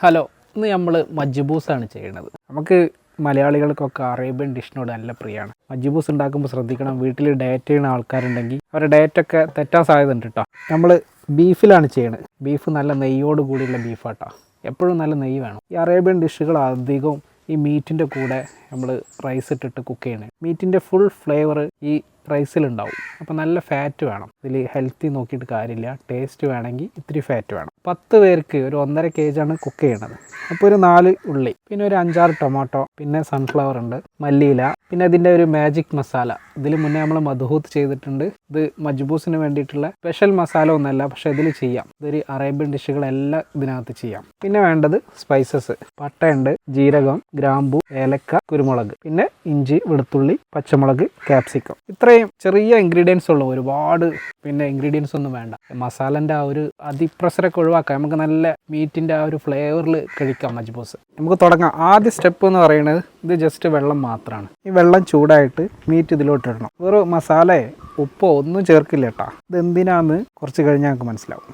Hello, ഇന്ന് നമ്മൾ മജ്ബൂസാണ് ചെയ്യുന്നത്. നമുക്ക് മലയാളികൾക്കൊക്കെ അറേബ്യൻ ഡിഷിനോട് നല്ല പ്രിയമാണ്. മജ്ബൂസ് ഉണ്ടാക്കുമ്പോൾ ശ്രദ്ധിക്കണം, വീട്ടിൽ ഡയറ്റ് ചെയ്യുന്ന ആൾക്കാരുണ്ടെങ്കിൽ അവരുടെ ഡയറ്റൊക്കെ തെറ്റാൻ സാധ്യത ഉണ്ട് കേട്ടോ. നമ്മൾ ബീഫിലാണ് ചെയ്യണത്. ബീഫ് നല്ല നെയ്യോട് കൂടിയുള്ള ബീഫാട്ടോ. എപ്പോഴും നല്ല നെയ്യ് വേണം. ഈ അറേബ്യൻ ഡിഷുകൾ അധികവും ഈ മീറ്റിൻ്റെ കൂടെ നമ്മൾ റൈസ് ഇട്ടിട്ട് കുക്ക് ചെയ്യണേ. മീറ്റിൻ്റെ ഫുൾ ഫ്ലേവർ ഈ റൈസിലുണ്ടാവും. അപ്പോൾ നല്ല ഫാറ്റ് വേണം. ഇതിൽ ഹെൽത്തി നോക്കിയിട്ട് കാര്യമില്ല. ടേസ്റ്റ് വേണമെങ്കിൽ ഇത്തിരി ഫാറ്റ് വേണം. 10 പേർക്ക് ഒരു 1.5 kg കുക്ക് ചെയ്യണത്. അപ്പോൾ ഒരു 4 ഉള്ളി, പിന്നെ ഒരു 5-6 ടൊമാറ്റോ, പിന്നെ സൺഫ്ലവർ ഉണ്ട്, മല്ലിയില, പിന്നെ ഇതിൻ്റെ ഒരു മാജിക് മസാല. ഇതിൽ മുന്നേ നമ്മൾ മദ്ഹൂത്ത് ചെയ്തിട്ടുണ്ട്. ഇത് മജ്ബൂസിന് വേണ്ടിയിട്ടുള്ള സ്പെഷ്യൽ മസാല ഒന്നല്ല, പക്ഷെ ഇതിൽ ചെയ്യാം. ഇതൊരു അറേബ്യൻ ഡിഷുകളെല്ലാം ഇതിനകത്ത് ചെയ്യാം. പിന്നെ വേണ്ടത് സ്പൈസസ്: പട്ടയുണ്ട്, ജീരകം, ഗ്രാമ്പു, ഏലക്ക, കുരുമുളക്, പിന്നെ ഇഞ്ചി, വെളുത്തുള്ളി, പച്ചമുളക്, ക്യാപ്സിക്കം. ഇത്രയും ചെറിയ ഇൻഗ്രീഡിയൻസ് ഉള്ളൂ. ഒരുപാട് പിന്നെ ഇൻഗ്രീഡിയൻസ് ഒന്നും വേണ്ട. മസാലൻ്റെ ആ ഒരു അതിപ്രസരൊക്കെ ഒഴിവാക്കാം. നമുക്ക് നല്ല മീറ്റിൻ്റെ ആ ഒരു ഫ്ലേവറിൽ കഴിക്കാം മജ്ബൂസ്. നമുക്ക് തുടങ്ങാം. ആദ്യ സ്റ്റെപ്പ് എന്ന് പറയുന്നത് ഇത് ജസ്റ്റ് വെള്ളം മാത്രമാണ്. ഈ വെള്ളം ചൂടായിട്ട് മീറ്റ് ഇതിലോട്ട് ഇടണം. വേറെ മസാലയോ ഉപ്പോ ഒന്നും ചേർക്കില്ല കേട്ടോ. ഇത് എന്തിനാന്ന് കുറച്ച് കഴിഞ്ഞാൽ നമുക്ക് മനസ്സിലാവും.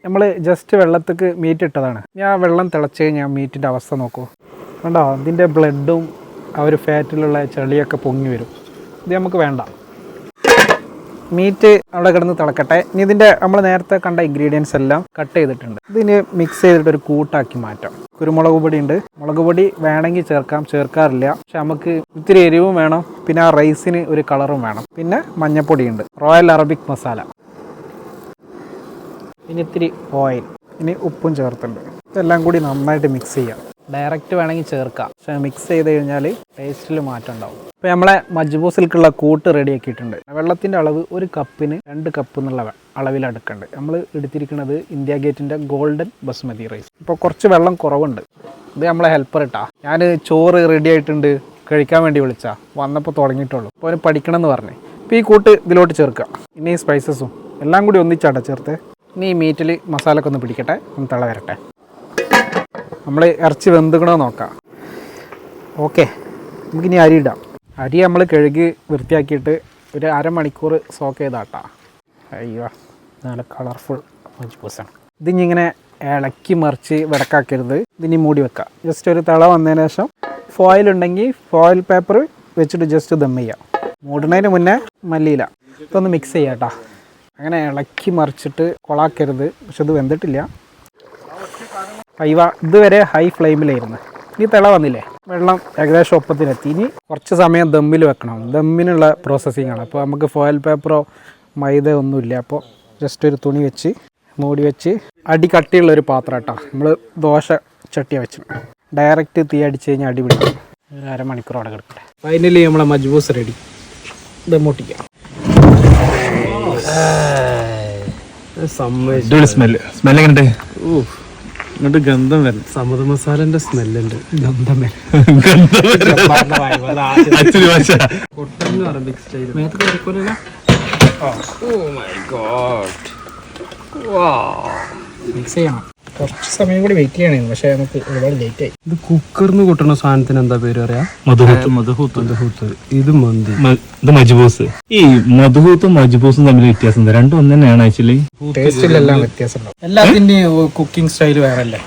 നമ്മൾ ജസ്റ്റ് വെള്ളത്തേക്ക് മീറ്റ് ഇട്ടതാണ്. ഞാൻ വെള്ളം തിളച്ച് കഴിഞ്ഞാൽ മീറ്റിൻ്റെ അവസ്ഥ നോക്കൂ. കണ്ടോ, അതിൻ്റെ ബ്ലഡും ആ ഒരു ഫാറ്റിലുള്ള ചെളിയൊക്കെ പൊങ്ങി വരും. ഇത് നമുക്ക് വേണ്ട. മീറ്റ് അവിടെ കിടന്ന് തിളക്കട്ടെ. ഇനി ഇതിൻ്റെ നമ്മൾ നേരത്തെ കണ്ട ഇൻഗ്രീഡിയൻസ് എല്ലാം കട്ട് ചെയ്തിട്ടുണ്ട്. ഇതിന് മിക്സ് ചെയ്തിട്ട് ഒരു കൂട്ടാക്കി മാറ്റാം. കുരുമുളക് പൊടി ഉണ്ട്. മുളക് പൊടി വേണമെങ്കിൽ ചേർക്കാം, ചേർക്കാറില്ല. പക്ഷെ നമുക്ക് ഇത്തിരി എരിവും വേണം, പിന്നെ ആ റൈസിന് ഒരു കളറും വേണം. പിന്നെ മഞ്ഞപ്പൊടി ഉണ്ട്, റോയൽ അറബിക് മസാല, ഇനി ഇത്തിരി ഓയിൽ, ഇനി ഉപ്പും ചേർത്തുണ്ട്. ഇതെല്ലാം കൂടി നന്നായിട്ട് മിക്സ് ചെയ്യാം. ഡയറക്റ്റ് വേണമെങ്കിൽ ചേർക്കാം, പക്ഷേ മിക്സ് ചെയ്ത് കഴിഞ്ഞാൽ ടേസ്റ്റിൽ മാറ്റം ഉണ്ടാവും. ഇപ്പോൾ നമ്മളെ മജ്ബൂസിലേക്കുള്ള കൂട്ട് റെഡി ആക്കിയിട്ടുണ്ട്. വെള്ളത്തിൻ്റെ അളവ് 1 കപ്പിന് 2 കപ്പ് എന്നുള്ള അളവിൽ എടുക്കുന്നുണ്ട്. നമ്മൾ എടുത്തിരിക്കുന്നത് ഇന്ത്യ ഗേറ്റിൻ്റെ ഗോൾഡൻ ബസ്മതി റൈസ്. ഇപ്പോൾ കുറച്ച് വെള്ളം കുറവുണ്ട്. ഇത് നമ്മളെ ഹെൽപ്പർ ഇട്ടാ. ഞാൻ ചോറ് റെഡി ആയിട്ടുണ്ട് കഴിക്കാൻ വേണ്ടി വിളിച്ചാ, വന്നപ്പോൾ തുടങ്ങിയിട്ടുള്ളൂ. അപ്പോൾ അവന് പഠിക്കണം എന്ന് പറഞ്ഞേ. ഇപ്പോൾ ഈ കൂട്ട് ഇതിലോട്ട് ചേർക്കുക. ഇനി ഈ സ്പൈസസും എല്ലാം കൂടി ഒന്നിച്ചാട്ടോ ചേർത്ത്. ഇനി ഈ മീറ്റിൽ മസാലയൊക്കെ ഒന്ന് പിടിക്കട്ടെ, ഒന്ന് തിള വരട്ടെ. നമ്മൾ ഇറച്ചി വെന്തുകണോ നോക്കാം. ഓക്കെ, നമുക്കിനി അരി ഇടാം. അരി നമ്മൾ കഴുകി വൃത്തിയാക്കിയിട്ട് ഒരു അരമണിക്കൂർ സോക്ക് ചെയ്താട്ടാ. അയ്യോ, നല്ല കളർഫുൾ മജ്ബൂസാണ്. ഇതിങ്ങനെ ഇളക്കി മറിച്ച് വിടക്കാക്കരുത്. ഇതിനി മൂടി വെക്കാം. ജസ്റ്റ് ഒരു തിള വന്നതിന് ശേഷം ഫോയിൽ ഉണ്ടെങ്കിൽ ഫോയിൽ പേപ്പർ വെച്ചിട്ട് ജസ്റ്റ് ദം ചെയ്യാം. മൂടുന്നതിന് മുന്നേ മല്ലിയില ഇതൊന്ന് മിക്സ് ചെയ്യാം കേട്ടോ. അങ്ങനെ ഇളക്കി മറിച്ചിട്ട് കൊളാക്കരുത്. പക്ഷെ ഇത് വെന്തിട്ടില്ല. ഇതുവരെ ഹൈ ഫ്ലെയിമിലായിരുന്നു. ഇനി തിള വന്നില്ലേ, വെള്ളം ഏകദേശം ഒപ്പത്തിനെത്തി. ഇനി കുറച്ച് സമയം ദമ്മിൽ വെക്കണം. ദമ്മിനുള്ള പ്രോസസ്സിങ്ങാണ്. അപ്പോൾ നമുക്ക് ഫോയിൽ പേപ്പറോ മൈദ ഒന്നുമില്ല. അപ്പോൾ ജസ്റ്റ് ഒരു തുണി വെച്ച് മൂടി വെച്ച്, അടി കട്ടിയുള്ളൊരു പാത്രം കേട്ടോ. നമ്മൾ ദോശ ചട്ടിയാണ് വെച്ച് ഡയറക്റ്റ് തീ അടിച്ച് കഴിഞ്ഞാൽ അടി പിടിക്കും. ഒരു അരമണിക്കൂർ അവിടെ കിടക്കട്ടെ. ഫൈനലി നമ്മളെ മജ്ബൂസ് റെഡി. ദമ്മൊട്ടിക്കാം. എന്നിട്ട് ഗന്ധം വരും. സമത മസാലന്റെ സ്മെല്ലുണ്ട്. ഗന്ധം വരും. അറബിക് സ്റ്റൈൽ മിക്സ് ചെയ്യണം. കുറച്ച് സമയം കൂടി വെയിറ്റ് ചെയ്യണേ, പക്ഷെ നമുക്ക് ഒരുപാട് ലേറ്റ് ആയി. ഇത് കുക്കറിന് കൊട്ടുന്ന സാധനത്തിന് എന്താ പേര് പറയാ? മദ്ഹൂത്ത്. ഇത് മന്തി, ഇത് മജ്ബൂസ്. ഈ മദ്ഹൂത്തും മജ്ബൂസും തമ്മിൽ വ്യത്യാസം എന്താ? രണ്ടും ഒന്ന് തന്നെയാണ് ആക്ച്വലി. ടേസ്റ്റിലെല്ലാം വ്യത്യാസം ഉണ്ടാവും. എല്ലാത്തിന്റെയും കുക്കിംഗ് സ്റ്റൈൽ വേറെ അല്ലേ,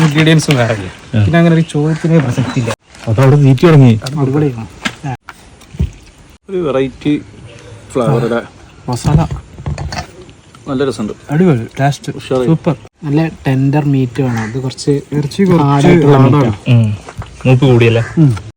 ഇൻഗ്രീഡിയൻസും വേറെ അല്ലേ. പിന്നെ അങ്ങനെ ഒരു ചോദ്യത്തിന് പ്രസക്തി ഇല്ല. അതവിടെ നീറ്റി തുടങ്ങി. ഒരു വെറൈറ്റി ഫ്ലേവറുടെ മസാല നല്ല രസമുണ്ട്. അടിപൊളി ടേസ്റ്റ്, സൂപ്പർ. നല്ല ടെൻഡർ മീറ്റ് വേണം. അത് കുറച്ച് ഇറച്ചി മൂപ്പ് കൂടിയല്ലേ.